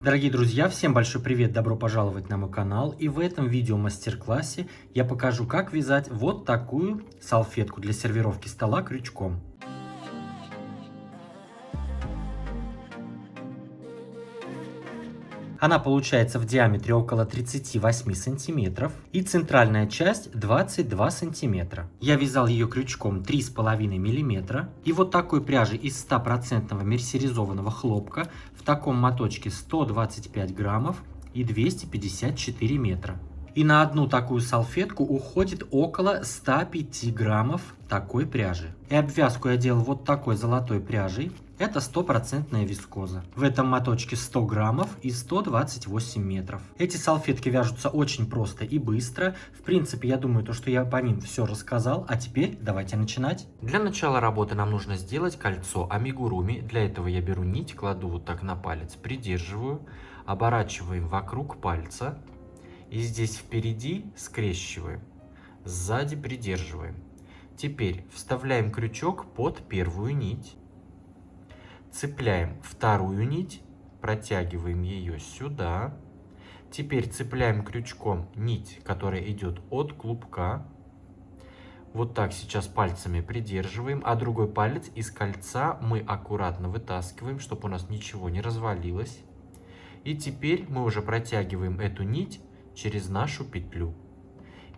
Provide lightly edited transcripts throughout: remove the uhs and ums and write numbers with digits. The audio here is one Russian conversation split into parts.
Дорогие друзья, всем большой привет, добро пожаловать на мой канал. И в этом видео мастер-классе я покажу, как вязать вот такую салфетку для сервировки стола крючком. Она получается в диаметре около 38 сантиметров и центральная часть 22 сантиметра. Я вязал ее крючком 3,5 миллиметра. И вот такой пряжи из 100% мерсеризованного хлопка в таком моточке 125 граммов и 254 метра. И на одну такую салфетку уходит около 105 граммов такой пряжи. И обвязку я делал вот такой золотой пряжей. Это 100% вискоза. В этом моточке 100 граммов и 128 метров. Эти салфетки вяжутся очень просто и быстро. В принципе, я думаю, что я по ним все рассказал. А теперь давайте начинать. Для начала работы нам нужно сделать кольцо амигуруми. Для этого я беру нить, кладу вот так на палец, придерживаю, оборачиваем вокруг пальца. И здесь впереди скрещиваем, сзади придерживаем. Теперь вставляем крючок под первую нить, цепляем вторую нить, протягиваем ее сюда. Теперь цепляем крючком нить, которая идет от клубка. Вот так сейчас пальцами придерживаем, а другой палец из кольца мы аккуратно вытаскиваем, чтобы у нас ничего не развалилось. И теперь мы уже протягиваем эту нить через нашу петлю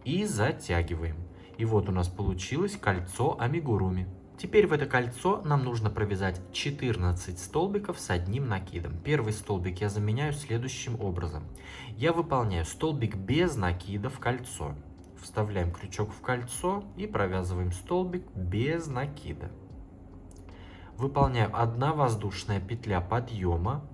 и затягиваем. И вот у нас получилось кольцо амигуруми. Теперь в это кольцо нам нужно провязать 14 столбиков с одним накидом. Первый столбик я заменяю следующим образом. Я выполняю столбик без накида в кольцо. Вставляем крючок в кольцо и провязываем столбик без накида. Выполняю 1 воздушная петля подъема.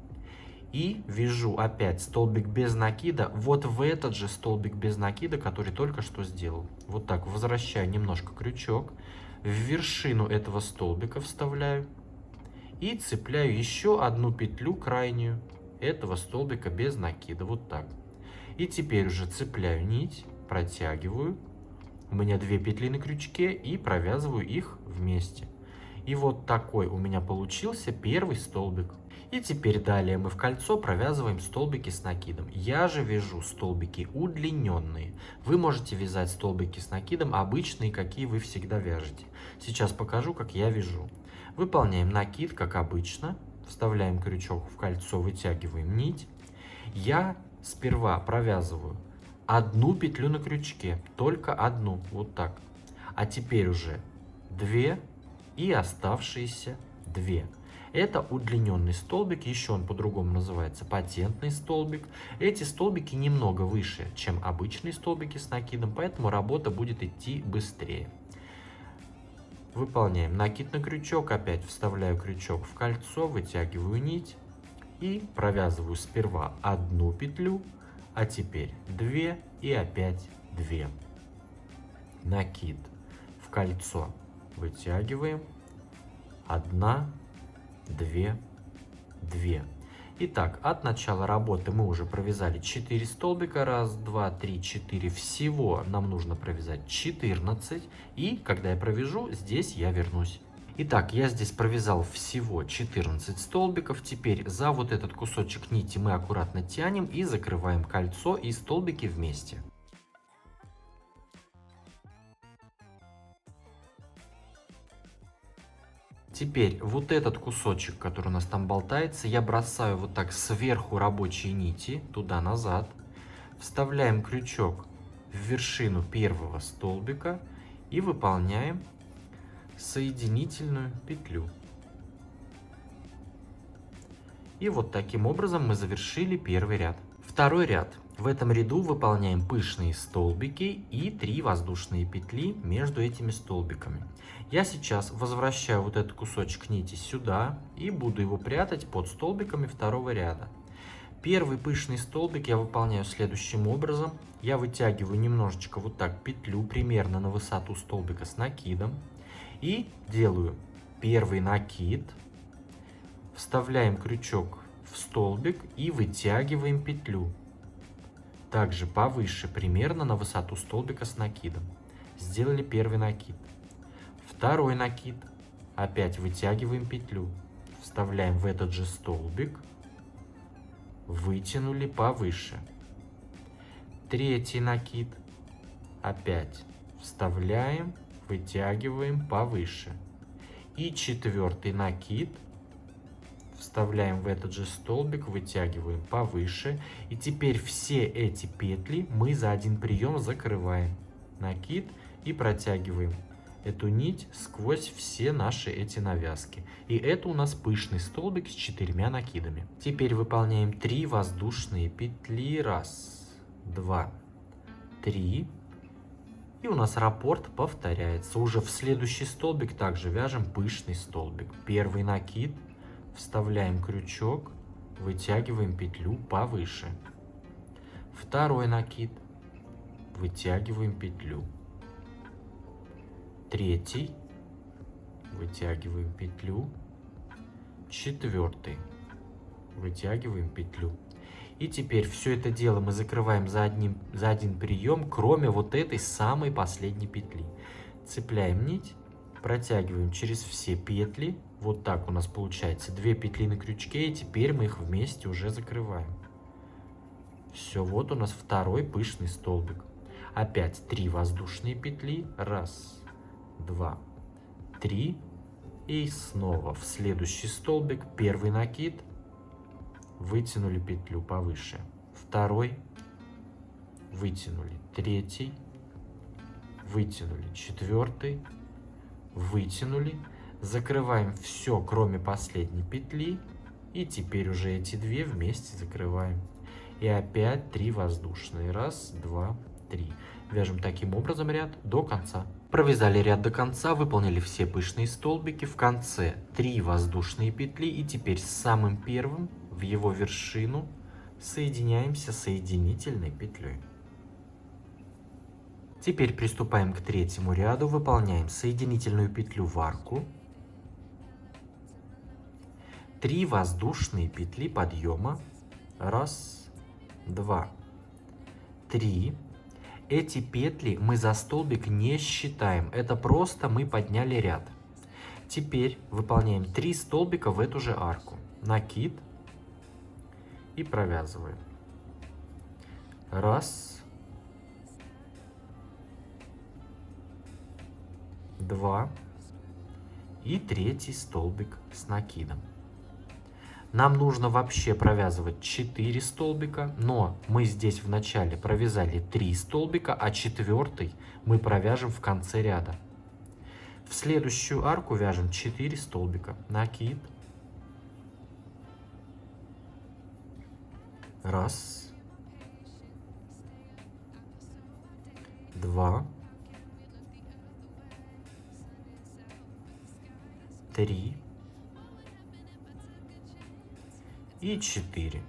И вяжу опять столбик без накида вот в этот же столбик без накида, который только что сделал. Вот так возвращаю немножко крючок, в вершину этого столбика вставляю и цепляю еще одну петлю крайнюю этого столбика без накида. Вот так. И теперь уже цепляю нить, протягиваю. У меня 2 петли на крючке и провязываю их вместе. И вот такой у меня получился первый столбик. И теперь далее мы в кольцо провязываем столбики с накидом. Я же вяжу столбики удлиненные. Вы можете вязать столбики с накидом обычные, какие вы всегда вяжете. Сейчас покажу, как я вяжу. Выполняем накид, как обычно. Вставляем крючок в кольцо, вытягиваем нить. Я сперва провязываю 1 петлю на крючке, только 1, вот так. А теперь уже 2 и оставшиеся 2. Это удлиненный столбик, еще он по-другому называется патентный столбик. Эти столбики немного выше, чем обычные столбики с накидом, поэтому работа будет идти быстрее. Выполняем накид на крючок, опять вставляю крючок в кольцо, вытягиваю нить и провязываю сперва 1 петлю, а теперь 2 и опять 2. Накид в кольцо, вытягиваем, 1, 2, 2. Итак, от начала работы мы уже провязали 4 столбика. 1, 2, 3, 4. Всего нам нужно провязать 14. И когда я провяжу, здесь я вернусь. Итак, я здесь провязал всего 14 столбиков. Теперь за вот этот кусочек нити мы аккуратно тянем и закрываем кольцо и столбики вместе. Теперь вот этот кусочек, который у нас там болтается, я бросаю вот так сверху рабочей нити, туда-назад. Вставляем крючок в вершину первого столбика и выполняем соединительную петлю. И вот таким образом мы завершили первый ряд. Второй ряд. В этом ряду выполняем пышные столбики и 3 воздушные петли между этими столбиками. Я сейчас возвращаю вот этот кусочек нити сюда и буду его прятать под столбиками второго ряда. Первый пышный столбик я выполняю следующим образом. Я вытягиваю немножечко вот так петлю примерно на высоту столбика с накидом и делаю первый накид. Вставляем крючок в столбик и вытягиваем петлю. Также повыше, примерно на высоту столбика с накидом. Сделали первый накид. Второй накид. Опять вытягиваем петлю. Вставляем в этот же столбик. вытянули повыше. Третий накид. Опять вставляем, вытягиваем повыше. И четвертый накид. Вставляем в этот же столбик, вытягиваем повыше. И теперь все эти петли мы за один прием закрываем. Накид и протягиваем эту нить сквозь все наши эти навязки. И это у нас пышный столбик с 4 накидами. Теперь выполняем 3 воздушные петли. 1, 2, 3. И у нас раппорт повторяется. Уже в следующий столбик также вяжем пышный столбик. Первый накид. Вставляем крючок, вытягиваем петлю повыше. Второй накид, вытягиваем петлю. Третий, вытягиваем петлю. Четвертый, вытягиваем петлю. И теперь все это дело мы закрываем за один прием, кроме вот этой самой последней петли. Цепляем нить, протягиваем через все петли. Вот так у нас получается 2 петли на крючке, и теперь мы их вместе уже закрываем. Все, вот у нас второй пышный столбик. Опять 3 воздушные петли. 1, 2, 3. И снова в следующий столбик. Первый накид. Вытянули петлю повыше. Второй. Вытянули. Третий. Вытянули. Четвертый. Вытянули. Закрываем все, кроме последней петли. И теперь уже эти 2 вместе закрываем. И опять 3 воздушные. 1, 2, 3. Вяжем таким образом ряд до конца. Провязали ряд до конца, выполнили все пышные столбики. В конце 3 воздушные петли. И теперь с самым первым в его вершину соединяемся соединительной петлей. Теперь приступаем к третьему ряду. Выполняем соединительную петлю в арку. 3 воздушные петли подъема. 1, 2, 3. Эти петли мы за столбик не считаем. Это просто мы подняли ряд. Теперь выполняем 3 столбика в эту же арку. Накид. И провязываем. 1, 2. И третий столбик с накидом. Нам нужно вообще провязывать 4 столбика, но мы здесь в начале провязали 3 столбика, а 4 мы провяжем в конце ряда. В следующую арку вяжем 4 столбика. Накид. 1, 2, 3 и 4.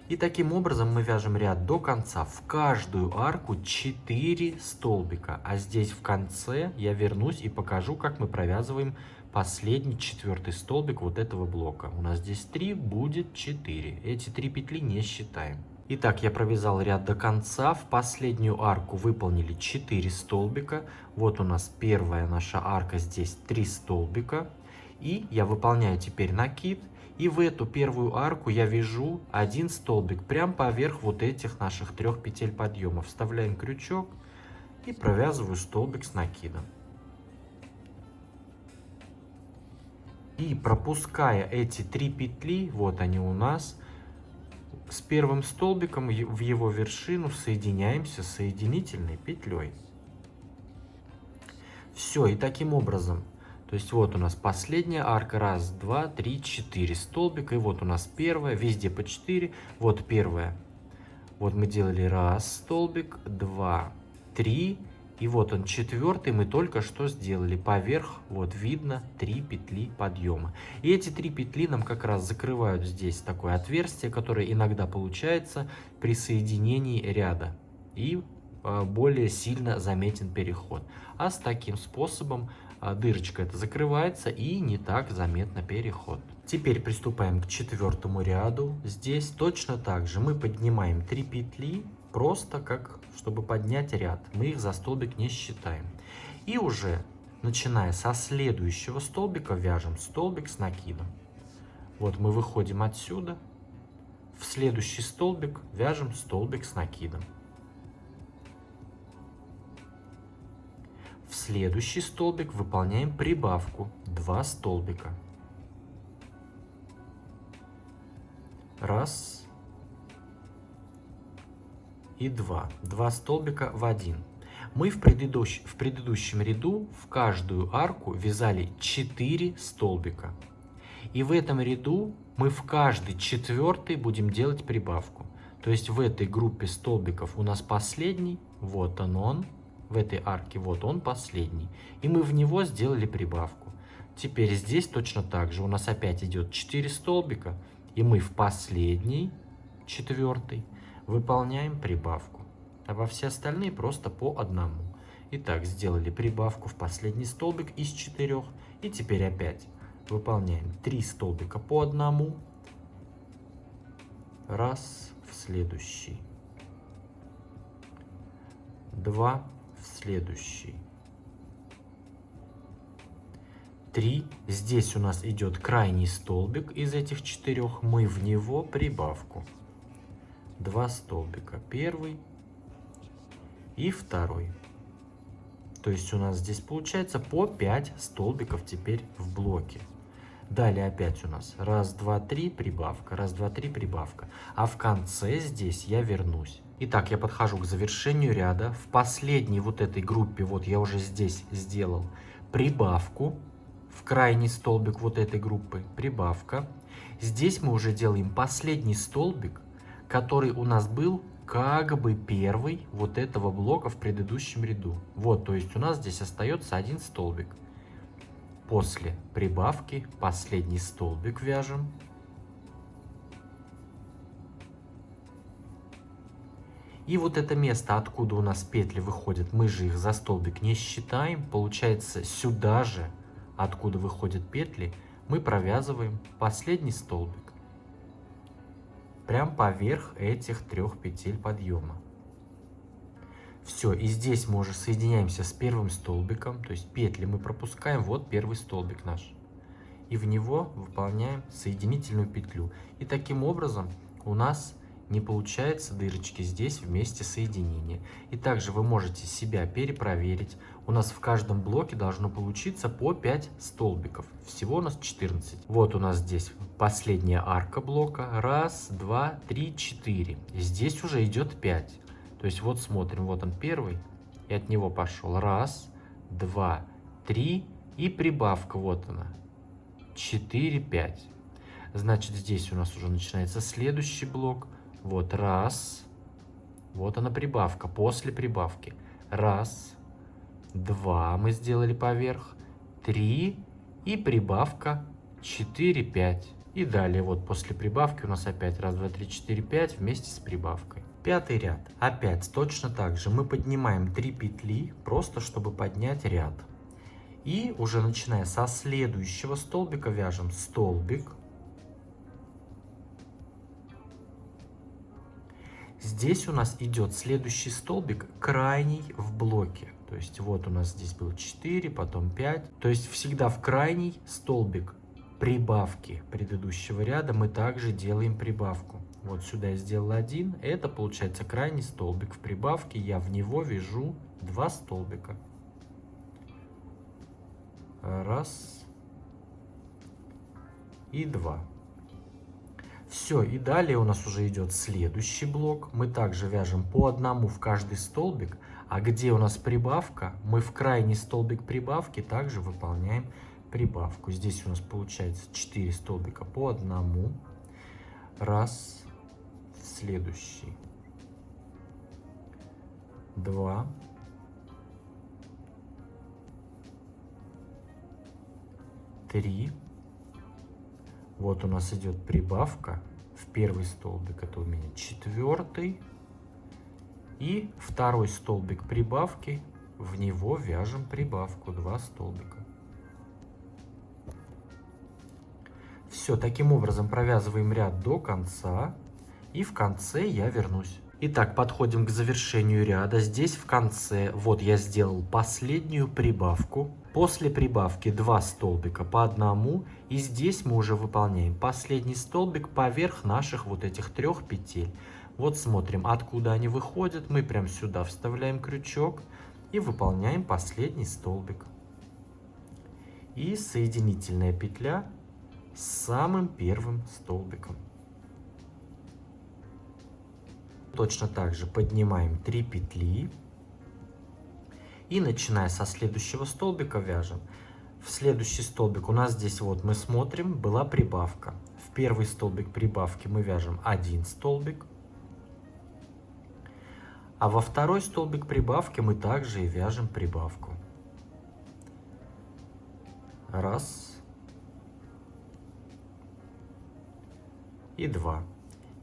И таким образом мы вяжем ряд до конца. В каждую арку 4 столбика. А здесь в конце я вернусь и покажу, как мы провязываем последний 4 столбик вот этого блока. У нас здесь 3, будет 4. Эти 3 петли не считаем. Итак, я провязал ряд до конца. В последнюю арку выполнили 4 столбика. Вот у нас первая наша арка, здесь 3 столбика. И я выполняю теперь накид. И в эту первую арку я вяжу 1 столбик прямо поверх вот этих наших 3 петель подъема. Вставляем крючок и провязываю столбик с накидом. И пропуская эти 3 петли, вот они у нас, с первым столбиком в его вершину соединяемся соединительной петлей. Все, и таким образом. То есть вот у нас последняя арка, 1, 2, 3, 4 столбика, и вот у нас первая, везде по 4, вот первая. Вот мы делали 1 столбик, 2, 3, и вот он 4 мы только что сделали. Поверх вот видно 3 петли подъема. И эти 3 петли нам как раз закрывают здесь такое отверстие, которое иногда получается при соединении ряда. И более сильно заметен переход. А с таким способом дырочка эта закрывается и не так заметно переход. Теперь приступаем к 4-му ряду. Здесь точно так же мы поднимаем 3 петли, просто как чтобы поднять ряд. Мы их за столбик не считаем. И уже начиная со следующего столбика вяжем столбик с накидом. Вот мы выходим отсюда, В следующий столбик вяжем столбик с накидом. В следующий столбик выполняем прибавку 2 столбика. Раз и два. 2 столбика в один. Мы в предыдущем ряду в каждую арку вязали 4 столбика. И в этом ряду мы в каждый четвертый будем делать прибавку. То есть в этой группе столбиков у нас последний, вот он, в этой арке, вот он последний. И мы в него сделали прибавку. Теперь здесь точно так же у нас опять идет 4 столбика, и мы в последний, четвертый, выполняем прибавку. А во все остальные просто по одному. Итак, сделали прибавку в последний столбик из 4, и теперь опять выполняем 3 столбика по одному. Раз в следующий. 2 в следующий. 3. Здесь у нас идет крайний столбик из этих 4. Мы в него прибавку. 2 столбика. Первый и второй. То есть у нас здесь получается по 5 столбиков теперь в блоке. Далее опять у нас раз, два, три, прибавка, раз, два, три, прибавка. А в конце здесь я вернусь. Итак, я подхожу к завершению ряда. В последней вот этой группе, вот я уже здесь сделал прибавку. В крайний столбик вот этой группы прибавка. Здесь мы уже делаем последний столбик, который у нас был как бы первый вот этого блока в предыдущем ряду. Вот, то есть у нас здесь остается один столбик. После прибавки последний столбик вяжем. И вот это место, откуда у нас петли выходят, мы же их за столбик не считаем. Получается, сюда же, откуда выходят петли, мы провязываем последний столбик. Прям поверх этих 3 петель подъема. Все, и здесь мы уже соединяемся с первым столбиком, то есть петли мы пропускаем, вот первый столбик наш. И в него выполняем соединительную петлю. И таким образом у нас не получается дырочки здесь вместе соединения. И также вы можете себя перепроверить. У нас в каждом блоке должно получиться по 5 столбиков. Всего у нас 14. Вот у нас здесь последняя арка блока. Раз, два, три, 4. Здесь уже идет 5. То есть вот смотрим, вот он первый, и от него пошел. Раз, два, три, и прибавка, вот она. 4, 5. Значит, здесь у нас уже начинается следующий блок. Вот раз, вот она прибавка, после прибавки. Раз, два мы сделали поверх, 3, и прибавка 4, 5. И далее вот после прибавки у нас опять раз, два, три, 4, 5 вместе с прибавкой. Пятый ряд. Опять точно так же мы поднимаем 3 петли, просто чтобы поднять ряд. И уже начиная со следующего столбика вяжем столбик. Здесь у нас идет следующий столбик, крайний в блоке. То есть вот у нас здесь было 4, потом 5. То есть всегда в крайний столбик прибавки предыдущего ряда мы также делаем прибавку. Вот сюда я сделал 1. Это получается крайний столбик в прибавке. Я в него вяжу 2 столбика. Раз и 2. Все, и далее у нас уже идет следующий блок. Мы также вяжем по одному в каждый столбик. А где у нас прибавка, мы в крайний столбик прибавки также выполняем прибавку. Здесь у нас получается 4 столбика по одному. Раз, следующий. 2. 3. Вот у нас идет прибавка в первый столбик, это у меня 4. И второй столбик прибавки, в него вяжем прибавку 2 столбика. Все, таким образом провязываем ряд до конца, и в конце я вернусь. Итак, подходим к завершению ряда. Здесь в конце, вот я сделал последнюю прибавку. После прибавки 2 столбика по одному. И здесь мы уже выполняем последний столбик поверх наших вот этих 3 петель. Вот смотрим, откуда они выходят. Мы прям сюда вставляем крючок и выполняем последний столбик. И соединительная петля с самым первым столбиком. Точно так же поднимаем 3 петли и, начиная со следующего столбика, вяжем. В следующий столбик у нас здесь вот мы смотрим, была прибавка. В первый столбик прибавки мы вяжем 1 столбик, а во второй столбик прибавки мы также и вяжем прибавку. Раз и 2.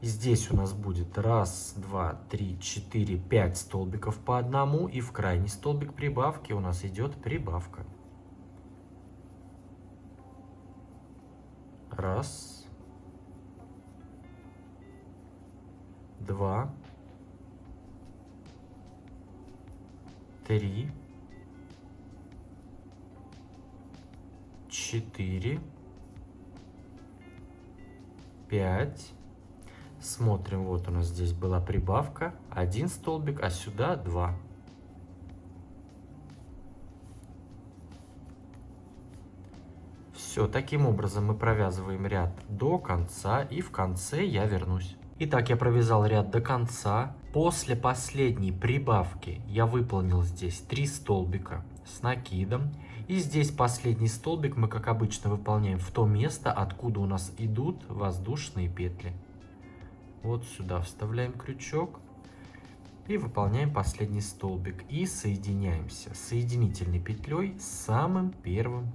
Здесь у нас будет 1, 2, 3, 4, 5 столбиков по одному, и в крайний столбик прибавки у нас идет прибавка. Раз, 2, 3, 4, 5. Смотрим, вот у нас здесь была прибавка, 1 столбик, а сюда 2. Все, таким образом мы провязываем ряд до конца, и в конце я вернусь. Итак, я провязал ряд до конца. После последней прибавки я выполнил здесь 3 столбика с накидом. И здесь последний столбик мы, как обычно, выполняем в то место, откуда у нас идут воздушные петли. Вот сюда вставляем крючок и выполняем последний столбик. И соединяемся соединительной петлей с самым первым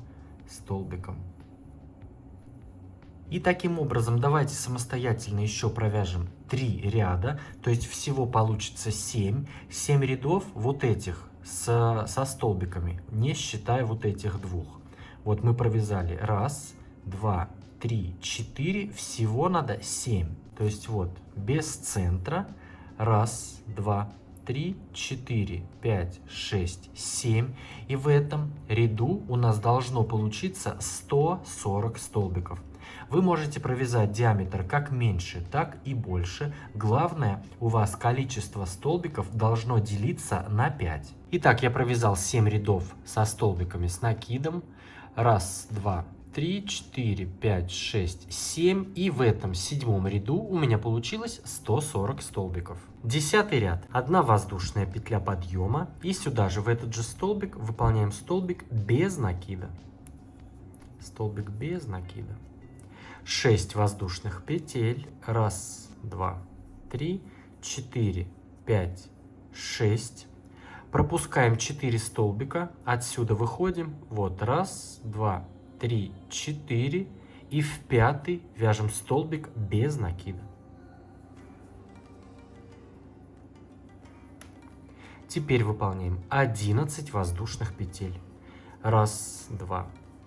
столбиком. И таким образом давайте самостоятельно еще провяжем 3 ряда. То есть всего получится 7. 7 рядов вот этих со столбиками, не считая вот этих двух. Вот мы провязали 1, 2, 3, 4. Всего надо 7. То есть вот без центра 1, 2, 3, 4, 5, 6, 7. И в этом ряду у нас должно получиться 140 столбиков. Вы можете провязать диаметр как меньше, так и больше. Главное, у вас количество столбиков должно делиться на 5. Итак, я провязал 7 рядов со столбиками с накидом. 1, 2, 3, 4, 5, 6, 7. И в этом 7-м ряду у меня получилось 140 столбиков. 10-й ряд. 1 воздушная петля подъема. И сюда же в этот же столбик выполняем столбик без накида. Столбик без накида. 6 воздушных петель. 1, 2, 3, 4, 5, 6. Пропускаем 4 столбика. Отсюда выходим. Вот 1, 2, 3, 4. И в 5-й вяжем столбик без накида. Теперь выполняем 11 воздушных петель. 1, 2,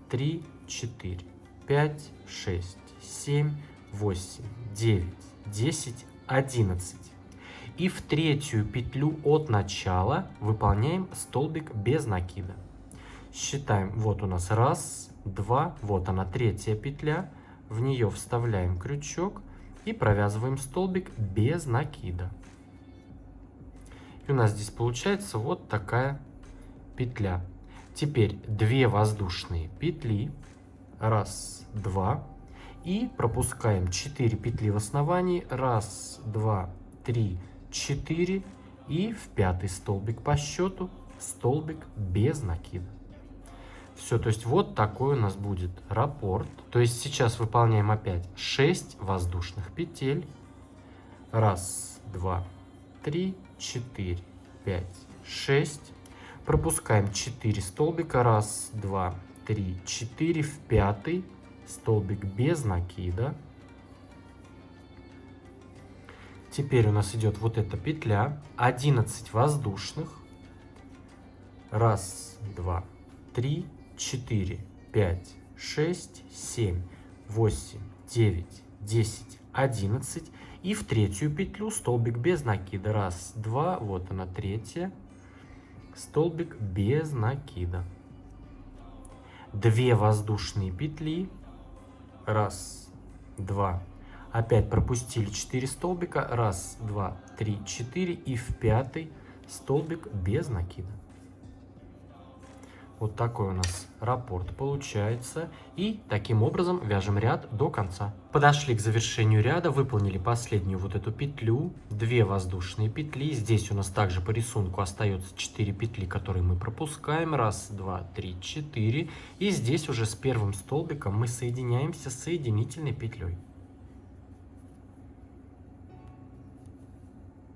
3, 4, 5, 6, 7, 8, 9, 10, 11. И в 3-ю петлю от начала выполняем столбик без накида. Считаем, вот у нас 1, 2, вот она 3-я петля, в нее вставляем крючок и провязываем столбик без накида. И у нас здесь получается вот такая петля. Теперь 2 воздушные петли. 1, 2. И пропускаем 4 петли в основании. 1, 2, 3, 4. И в 5-й столбик по счету столбик без накида. Все, то есть вот такой у нас будет раппорт. То есть сейчас выполняем опять 6 воздушных петель. 1, 2, 3, 4, 5, 6. Пропускаем 4 столбика. 1, 2, 3, 4. В 5-й столбик без накида. Теперь у нас идет вот эта петля. 11 воздушных. 1, 2, 3, 4, 5, 6, 7, 8, 9, 10, 11. И в третью петлю столбик без накида. Раз, два, вот она третья. Столбик без накида. 2 воздушные петли. Раз, два. Опять пропустили 4 столбика. Раз, два, три, 4. И в пятый столбик без накида. Вот такой у нас раппорт получается. И таким образом вяжем ряд до конца. Подошли к завершению ряда, выполнили последнюю вот эту петлю, 2 воздушные петли. Здесь у нас также по рисунку остается 4 петли, которые мы пропускаем. Раз, два, три, 4. И здесь уже с первым столбиком мы соединяемся с соединительной петлей.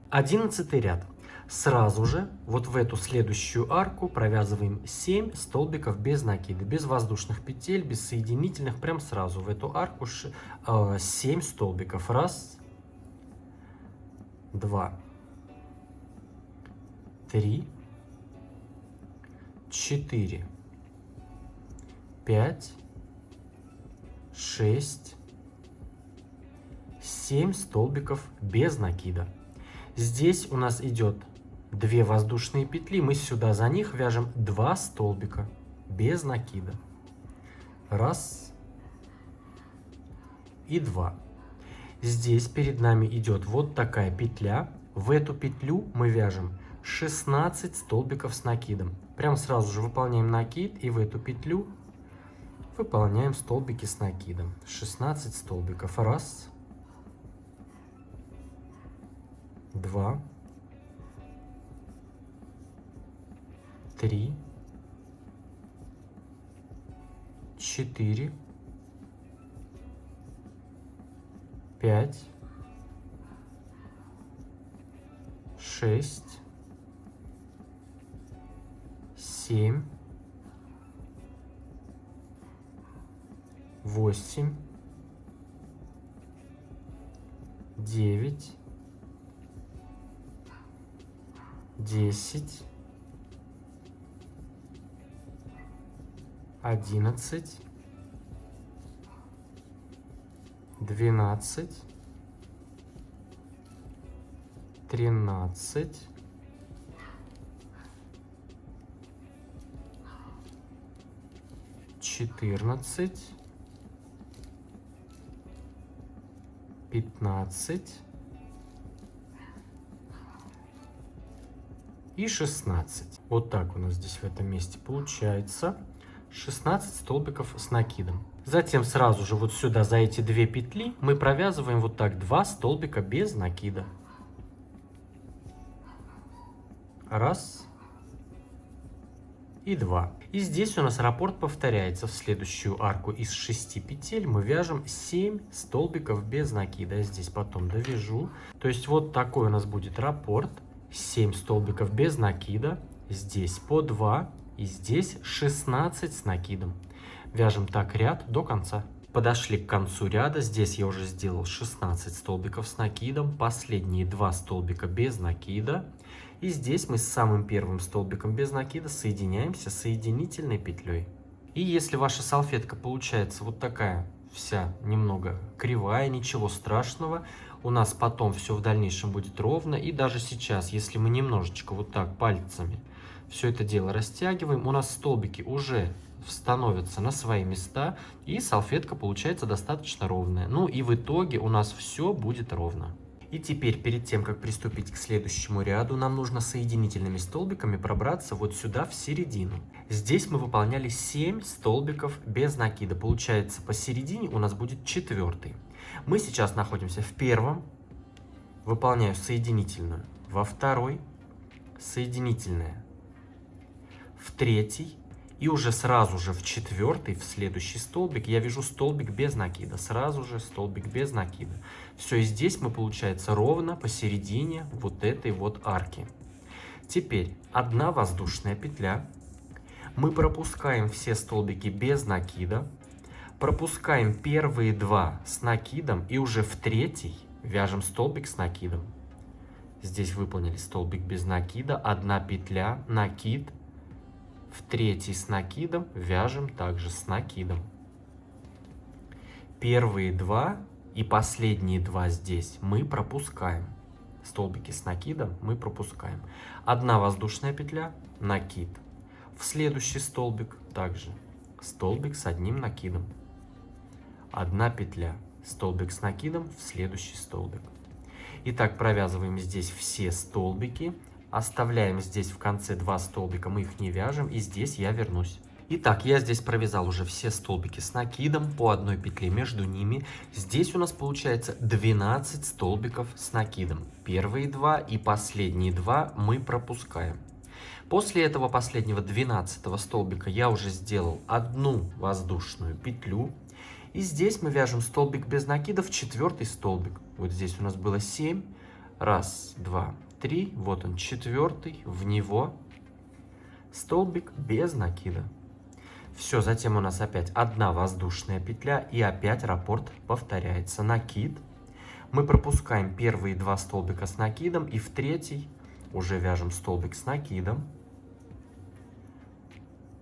11 ряд. Сразу же вот в эту следующую арку провязываем 7 столбиков без накида, без воздушных петель, без соединительных, прям сразу в эту арку 7 столбиков. Раз, два, три, 4, 5, 6, 7 столбиков без накида. Здесь у нас идет 2 воздушные петли, мы сюда за них вяжем 2 столбика без накида. Раз и 2. Здесь перед нами идет вот такая петля. В эту петлю мы вяжем 16 столбиков с накидом. Прям сразу же выполняем накид и в эту петлю выполняем столбики с накидом. 16 столбиков. Раз, два, три, 4, 5, 6, 7, 8, 9, 10, 11, 12, 13, 14, 15 и 16. Вот так у нас здесь в этом месте получается 16 столбиков с накидом. Затем сразу же вот сюда за эти 2 петли мы провязываем вот так 2 столбика без накида. Раз и 2. И здесь у нас раппорт повторяется. В следующую арку из 6 петель мы вяжем 7 столбиков без накида. Я здесь потом довяжу. То есть вот такой у нас будет раппорт. 7 столбиков без накида. Здесь по 2. И здесь 16 с накидом. Вяжем так ряд до конца. Подошли к концу ряда. Здесь я уже сделал 16 столбиков с накидом. Последние 2 столбика без накида. И здесь мы с самым первым столбиком без накида соединяемся соединительной петлей. И если ваша салфетка получается вот такая вся немного кривая, ничего страшного, у нас потом все в дальнейшем будет ровно. И даже сейчас, если мы немножечко вот так пальцами все это дело растягиваем, у нас столбики уже становятся на свои места, и салфетка получается достаточно ровная. Ну и в итоге у нас все будет ровно. И теперь, перед тем, как приступить к следующему ряду, нам нужно соединительными столбиками пробраться вот сюда, в середину. Здесь мы выполняли 7 столбиков без накида. Получается, посередине у нас будет 4-й. Мы сейчас находимся в первом, выполняю соединительную, во второй, соединительная, в третий, и уже сразу же в 4-й, в следующий столбик, я вяжу столбик без накида. Сразу же столбик без накида. Все, и здесь мы, получается, ровно посередине вот этой вот арки. Теперь 1 воздушная петля. Мы пропускаем все столбики без накида. Пропускаем первые 2 с накидом. И уже в 3-й вяжем столбик с накидом. Здесь выполнили столбик без накида. 1 петля, накид. В 3-й с накидом вяжем также с накидом. Первые 2 и последние 2 здесь мы пропускаем. Столбики с накидом мы пропускаем. 1 воздушная петля, накид. В следующий столбик также столбик с 1 накидом. 1 петля, столбик с накидом в следующий столбик. Итак, провязываем здесь все столбики. Оставляем здесь в конце 2 столбика, мы их не вяжем, и здесь я вернусь. Итак, я здесь провязал уже все столбики с накидом, по 1 петле между ними. Здесь у нас получается 12 столбиков с накидом. Первые 2 и последние 2 мы пропускаем. После этого последнего 12 столбика я уже сделал 1 воздушную петлю. И здесь мы вяжем столбик без накида в 4 столбик. Вот здесь у нас было 7. 1, 2, 3. Вот он, 4, в него столбик без накида. Все, затем у нас опять 1 воздушная петля, и опять раппорт повторяется. Накид. Мы пропускаем первые 2 столбика с накидом, и в 3 уже вяжем столбик с накидом.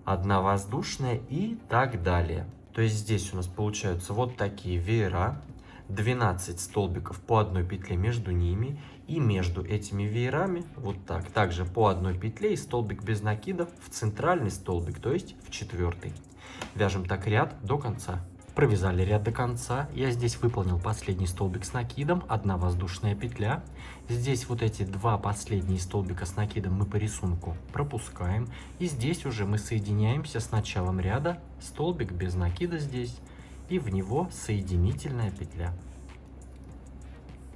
1 воздушная и так далее. То есть здесь у нас получаются вот такие веера. 12 столбиков по 1 петле между ними, и между этими веерами вот так, также по 1 петле и столбик без накидов в центральный столбик, то есть в 4. Вяжем так ряд до конца. Провязали ряд до конца. Я здесь выполнил последний столбик с накидом, 1 воздушная петля. Здесь вот эти 2 последние столбика с накидом мы по рисунку пропускаем, и здесь уже мы соединяемся с началом ряда, столбик без накида здесь, и в него соединительная петля.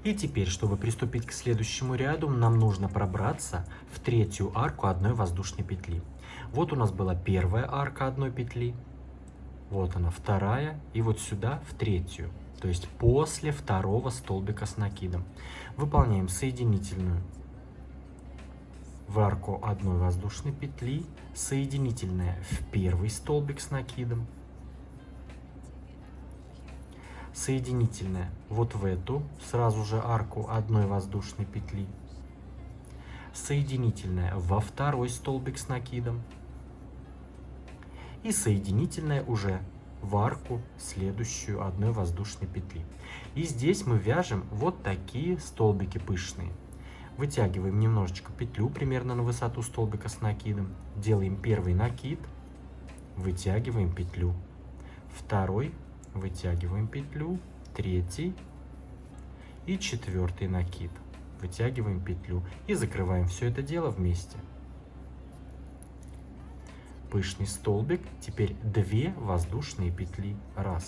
И теперь, чтобы приступить к следующему ряду, нам нужно пробраться в 3-ю арку 1 воздушной петли. Вот у нас была 1-я арка 1 петли, вот она 2-я, и вот сюда в 3-ю, то есть после 2-го столбика с накидом. Выполняем соединительную в арку 1 воздушной петли, соединительная в 1-й столбик с накидом, соединительная вот в эту сразу же арку 1 воздушной петли, соединительная во 2-й столбик с накидом и соединительная уже в арку следующую 1 воздушной петли. И здесь мы вяжем вот такие столбики пышные. Вытягиваем немножечко петлю примерно на высоту столбика с накидом, делаем 1-й накид, вытягиваем петлю, 2-й, вытягиваем петлю, 3-й и 4-й накид, вытягиваем петлю и закрываем все это дело вместе. Пышный столбик, теперь 2 воздушные петли, 1,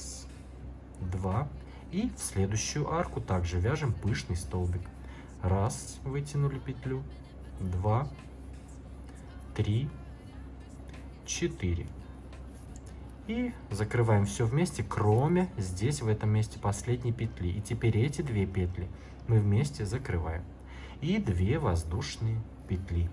2, и в следующую арку также вяжем пышный столбик. 1, вытянули петлю, 2, 3, 4. И закрываем все вместе, кроме здесь в этом месте последней петли. И теперь эти 2 петли мы вместе закрываем. И 2 воздушные петли.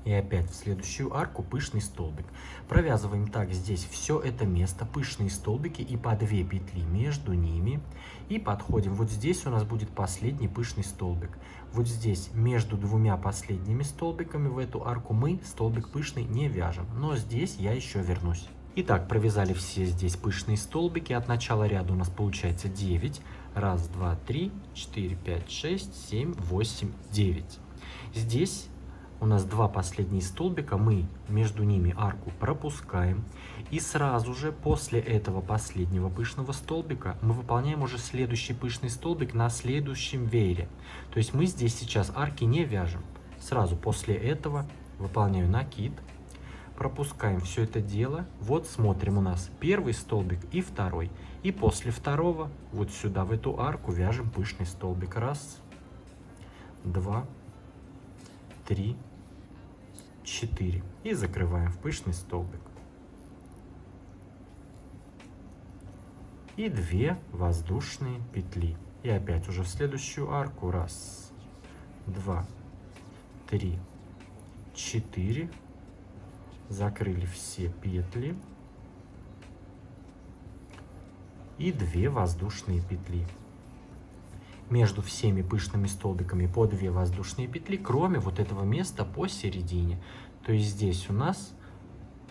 И опять в следующую арку пышный столбик. Провязываем так здесь все это место, пышные столбики и по 2 петли между ними. И подходим. Вот здесь у нас будет последний пышный столбик. Вот здесь между 2 последними столбиками в эту арку мы столбик пышный не вяжем. Но здесь я еще вернусь. Итак, провязали все здесь пышные столбики. От начала ряда у нас получается 9. 1, 2, 3, 4, 5, 6, 7, 8, 9. Здесь у нас 2 последние столбика, мы между ними арку пропускаем. И сразу же после этого последнего пышного столбика мы выполняем уже следующий пышный столбик на следующем веере. То есть мы здесь сейчас арки не вяжем. Сразу после этого выполняю накид. Пропускаем все это дело. Вот смотрим, у нас 1-й столбик и 2-й. И после 2-го вот сюда в эту арку вяжем пышный столбик. 1, 2, 3, 4. И закрываем в пышный столбик. И 2 воздушные петли. И опять уже в следующую арку. 1, 2, 3, 4. Закрыли все петли. И 2 воздушные петли. Между всеми пышными столбиками по 2 воздушные петли, кроме вот этого места посередине. То есть здесь у нас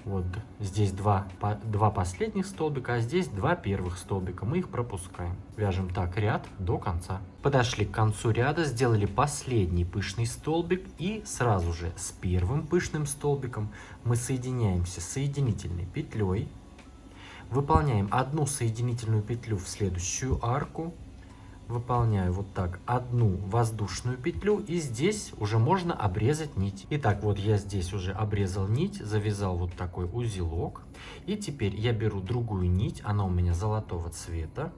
Вот здесь два последних столбика, а здесь 2 первых столбика. Мы их пропускаем. Вяжем так ряд до конца. Подошли к концу ряда, сделали последний пышный столбик. И сразу же с первым пышным столбиком мы соединяемся соединительной петлей. Выполняем одну соединительную петлю в следующую арку. Выполняю вот так одну воздушную петлю, и здесь уже можно обрезать нить. Итак, вот я здесь уже обрезал нить, завязал вот такой узелок. И теперь я беру другую нить, она у меня золотого цвета.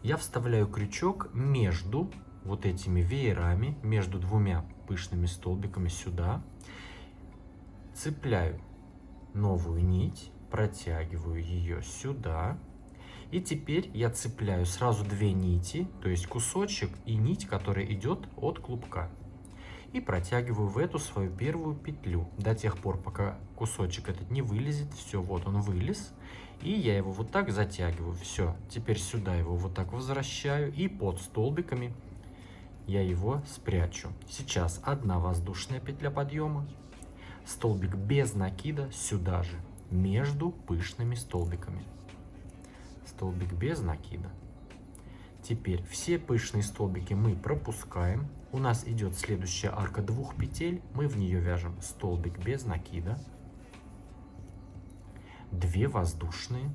Я вставляю крючок между вот этими веерами, между двумя пышными столбиками сюда. Цепляю новую нить, протягиваю ее сюда. И теперь я цепляю сразу 2 нити, то есть кусочек и нить, которая идет от клубка. И протягиваю в эту свою первую петлю до тех пор, пока кусочек этот не вылезет. Все, вот он вылез. И я его вот так затягиваю. Все, теперь сюда его вот так возвращаю. И под столбиками я его спрячу. Сейчас одна воздушная петля подъема. Столбик без накида сюда же, между пышными столбиками. Столбик без накида. Теперь все пышные столбики мы пропускаем. У нас идет следующая арка 2 петель. Мы в нее вяжем столбик без накида, 2 воздушные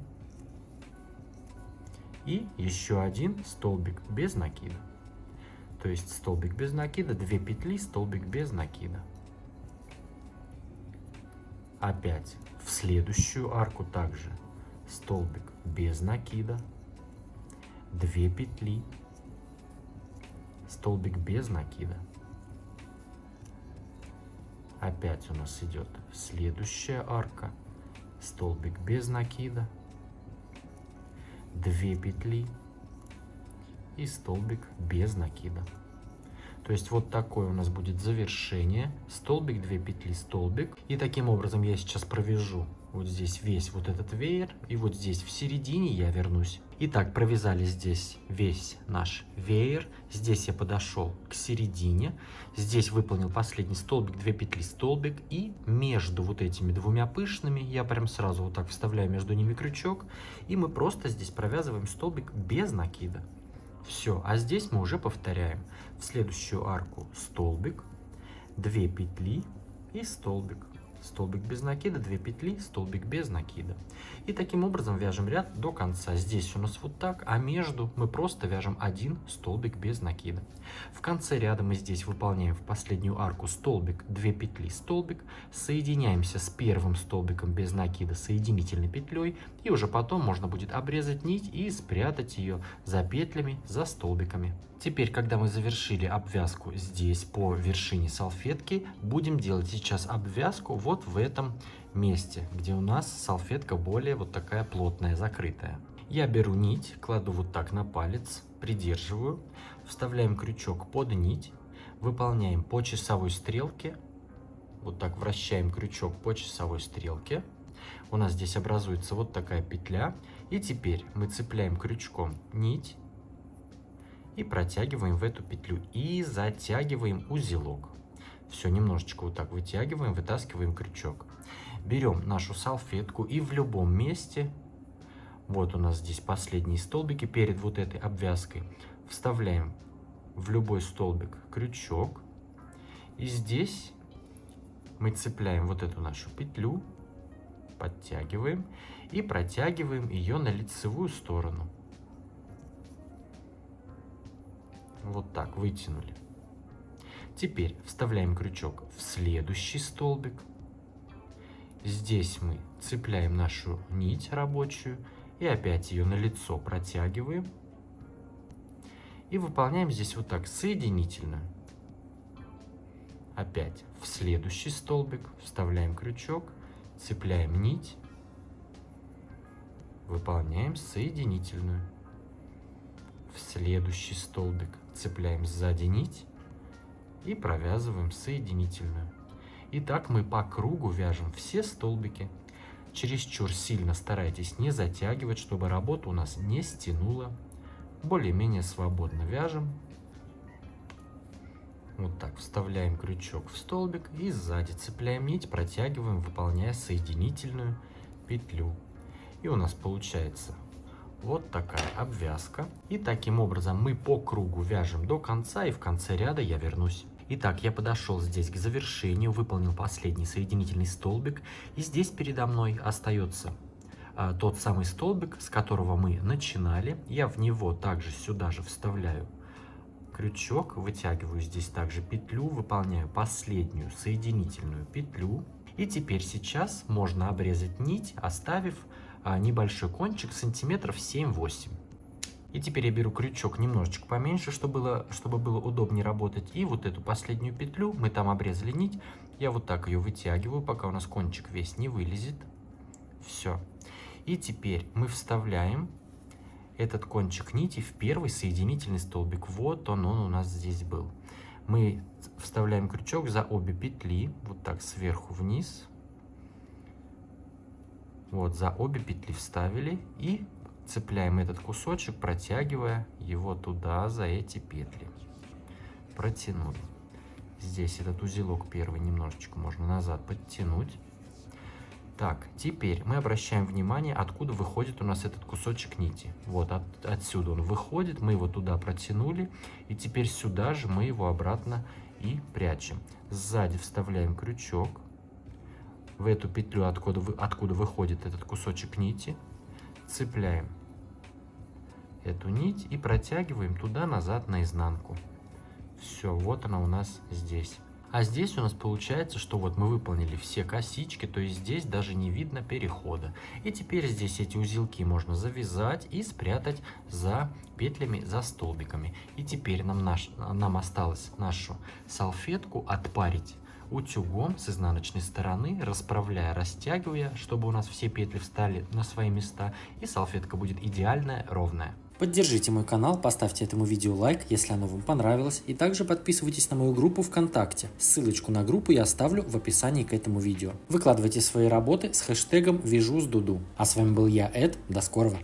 и еще один столбик без накида. То есть столбик без накида, 2 петли, столбик без накида. Опять в следующую арку также столбик без накида, 2 петли, столбик без накида. Опять у нас идет следующая арка, столбик без накида, 2 петли и столбик без накида. То есть вот такое у нас будет завершение. Столбик, 2 петли, столбик. И таким образом я сейчас провяжу вот здесь весь вот этот веер. И вот здесь в середине я вернусь. Итак, провязали здесь весь наш веер. Здесь я подошел к середине. Здесь выполнил последний столбик, 2 петли, столбик. И между вот этими двумя пышными я прям сразу вот так вставляю между ними крючок. И мы просто здесь провязываем столбик без накида. Все, а здесь мы уже повторяем. В следующую арку столбик, 2 петли и столбик. Столбик без накида, 2 петли, столбик без накида. И таким образом вяжем ряд до конца. Здесь у нас вот так, а между мы просто вяжем один столбик без накида. В конце ряда мы здесь выполняем в последнюю арку столбик, 2 петли, столбик. Соединяемся с первым столбиком без накида соединительной петлей. И уже потом можно будет обрезать нить и спрятать ее за петлями, за столбиками. Теперь, когда мы завершили обвязку здесь по вершине салфетки, будем делать сейчас обвязку вот в этом месте, где у нас салфетка более вот такая плотная, закрытая. Я беру нить, кладу вот так на палец, придерживаю, вставляем крючок под нить, выполняем по часовой стрелке, вот так вращаем крючок по часовой стрелке. У нас здесь образуется вот такая петля, и теперь мы цепляем крючком нить и протягиваем в эту петлю и затягиваем узелок. Все, немножечко вот так вытягиваем, вытаскиваем крючок. Берем нашу салфетку и в любом месте, вот у нас здесь последние столбики перед вот этой обвязкой, вставляем в любой столбик крючок. И здесь мы цепляем вот эту нашу петлю, подтягиваем и протягиваем ее на лицевую сторону. Вот так вытянули. Теперь вставляем крючок в следующий столбик. Здесь мы цепляем нашу нить рабочую и опять ее на лицо протягиваем. И выполняем здесь вот так соединительную. Опять в следующий столбик вставляем крючок, цепляем нить, выполняем соединительную. В следующий столбик цепляем сзади нить и провязываем соединительную. И так мы по кругу вяжем все столбики. Чересчур сильно старайтесь не затягивать, чтобы работа у нас не стянула. Более-менее свободно вяжем. Вот так вставляем крючок в столбик и сзади цепляем нить, протягиваем, выполняя соединительную петлю. И у нас получается вот такая обвязка. И таким образом мы по кругу вяжем до конца, и в конце ряда я вернусь. Итак, я подошел здесь к завершению, выполнил последний соединительный столбик. И здесь передо мной остается тот самый столбик, с которого мы начинали. Я в него также сюда же вставляю крючок, вытягиваю здесь также петлю, выполняю последнюю соединительную петлю. И теперь сейчас можно обрезать нить, оставив небольшой кончик сантиметров 7-8. И теперь я беру крючок немножечко поменьше, чтобы было удобнее работать. И вот эту последнюю петлю, мы там обрезали нить, я вот так ее вытягиваю, пока у нас кончик весь не вылезет. Все. И теперь мы вставляем этот кончик нити в первый соединительный столбик. Вот он у нас здесь был. Мы вставляем крючок за обе петли, вот так сверху вниз. Вот, за обе петли вставили и цепляем этот кусочек, протягивая его туда, за эти петли. Протянули. Здесь этот узелок первый немножечко можно назад подтянуть. Так, теперь мы обращаем внимание, откуда выходит у нас этот кусочек нити. Вот отсюда он выходит, мы его туда протянули, и теперь сюда же мы его обратно и прячем. Сзади вставляем крючок в эту петлю, откуда выходит этот кусочек нити, цепляем эту нить и протягиваем туда-назад наизнанку. Все, вот она у нас здесь. А здесь у нас получается, что вот мы выполнили все косички, то есть здесь даже не видно перехода. И теперь здесь эти узелки можно завязать и спрятать за петлями, за столбиками. И теперь нам осталось нашу салфетку отпарить утюгом с изнаночной стороны, расправляя, растягивая, чтобы у нас все петли встали на свои места, и салфетка будет идеальная, ровная. Поддержите мой канал, поставьте этому видео лайк, если оно вам понравилось, и также подписывайтесь на мою группу ВКонтакте. Ссылочку на группу я оставлю в описании к этому видео. Выкладывайте свои работы с хэштегом «Вяжу с Дуду». А с вами был я, Эд. До скорого!